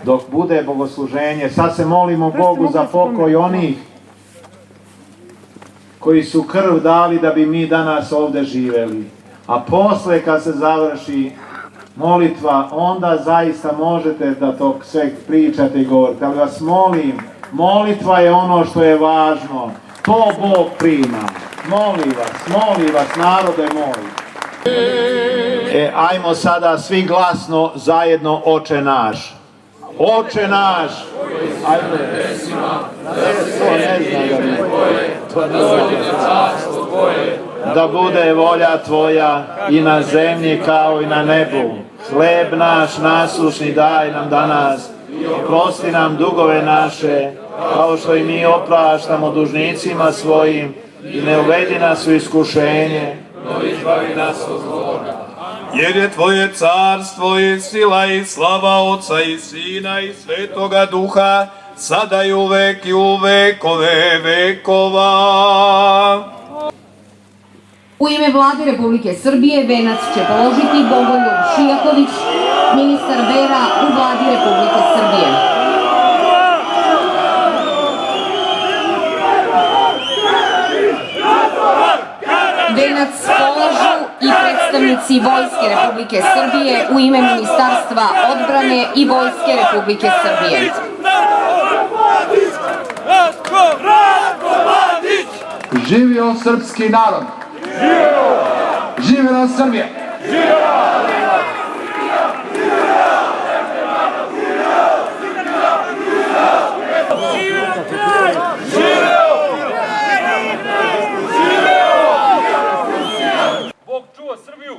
Dok bude bogosluženje, sad se molimo Bogu za pokoj onih koji su krv dali da bi mi danas ovde živeli. A posle kad se završi molitva, onda zaista možete da to sve pričate i govorite. Ali vas molim, molitva je ono što je važno. To Bog prima. Molim vas, narode moj. Ajmo sada svi glasno zajedno Oče naš. Oče naš, ajde, da bude volja Tvoja i na zemlji kao i na nebu. Hleb naš nasušni daj nam danas, oprosti nam dugove naše, kao što i mi opraštamo dužnicima svojim, i ne uvedi nas u iskušenje, no izbavi nas od zloga. Jer je Tvoje carstvo i sila i slava Oca i Sina i Svetoga Duha, sada i uvek i u vekove vekova. U ime Vlade Republike Srbije venac će položiti Bogoljub Šijaković, ministar vera u Vladi Republike Srbije. Venac polažu i predstavnici Vojske Republike Srbije u ime Ministarstva odbrane i Vojske Republike Srbije. Živio srpski narod! Živela Srbija! Bog čuva Srbiju!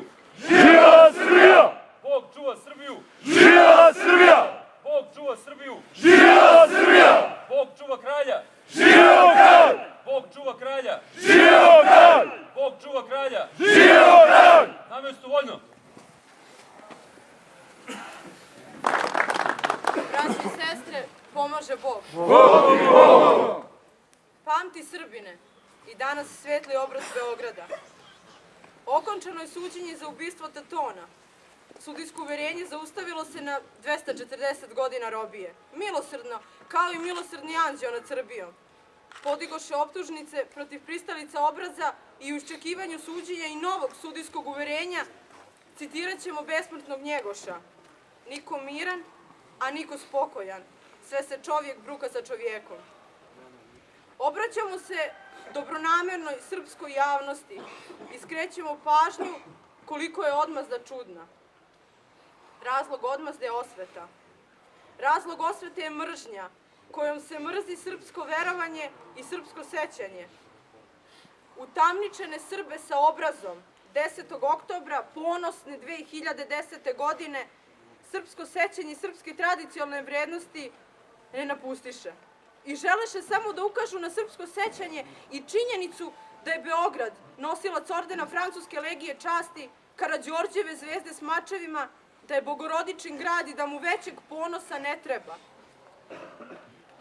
Živela Srbija! Bog čuva Srbiju! Živela Srbija! Bog čuva Srbiju! Živela Srbija! Bog čuva kralja! Živeo kralj! Bog čuva kralja! Živeo kralj! Bog čuva kralja! Živeo kralj! Na mestu vojno! Braći i sestre, pomaže Bog. Pamti Srbine i danas svetli obraz Beograda. Okončano je suđenje za ubistvo Tatona. Sudijsko uverenje zaustavilo se na 240 godina robije. Milosrdno, kao i milosrdni anđeo nad Srbijom. Podigoše optužnice protiv pristalica obraza i u iščekivanju suđenja i novog sudijskog uverenja citirat ćemo besmrtnog Njegoša. Niko miran, a niko spokojan. Sve se čovjek bruka sa čovjekom. Obraćamo se dobronamernoj srpskoj javnosti i skrećemo pažnju koliko je odmazda čudna. Razlog odmazde je osveta. Razlog osvete je mržnja, kojom se mrzi srpsko verovanje i srpsko sećanje. Utamničene Srbe sa obrazom 10. oktobra, ponosne 2010. godine, srpsko sećanje i srpske tradicionalne vrednosti ne napustiše. I želeše samo da ukažu na srpsko sećanje i činjenicu da je Beograd nosilac ordena Francuske legije časti, Karađorđeve zvezde s mačevima, da je Bogorodičin grad i da mu većeg ponosa ne treba.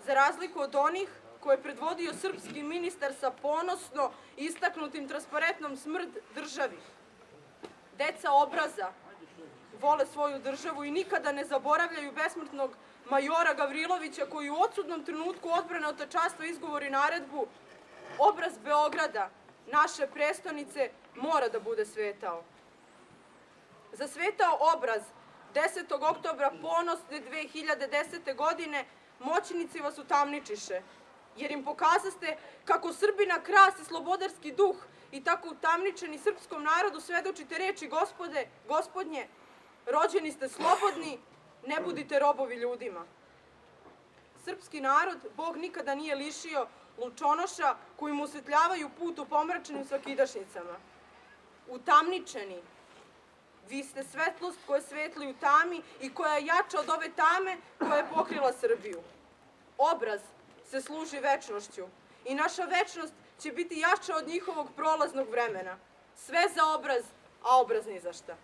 Za razliku od onih koje je predvodio srpski ministar sa ponosno istaknutim transparentnom smrt državi. Deca obraza vole svoju državu i nikada ne zaboravljaju besmrtnog majora Gavrilovića koji u odsudnom trenutku odbrane otačanstva izgovori naredbu: obraz Beograda, naše prestonice, mora da bude svetao. Za svetao obraz 10. oktobra ponosne 2010. godine moćnici vas utamničiše, jer im pokazaste kako Srbina krasi slobodarski duh i tako utamničeni srpskom narodu svedočite reči Gospodnje, rođeni ste slobodni, ne budite robovi ljudima. Srpski narod Bog nikada nije lišio lučonoša koji mu osvetljavaju put u pomračenim svakidašnjicama. Utamničeni, vi ste svetlost koja svetli u tami i koja je jača od ove tame koja je pokrila Srbiju. Obraz se služi večnošću i naša večnost će biti jača od njihovog prolaznog vremena. Sve za obraz, a obraz ni za šta.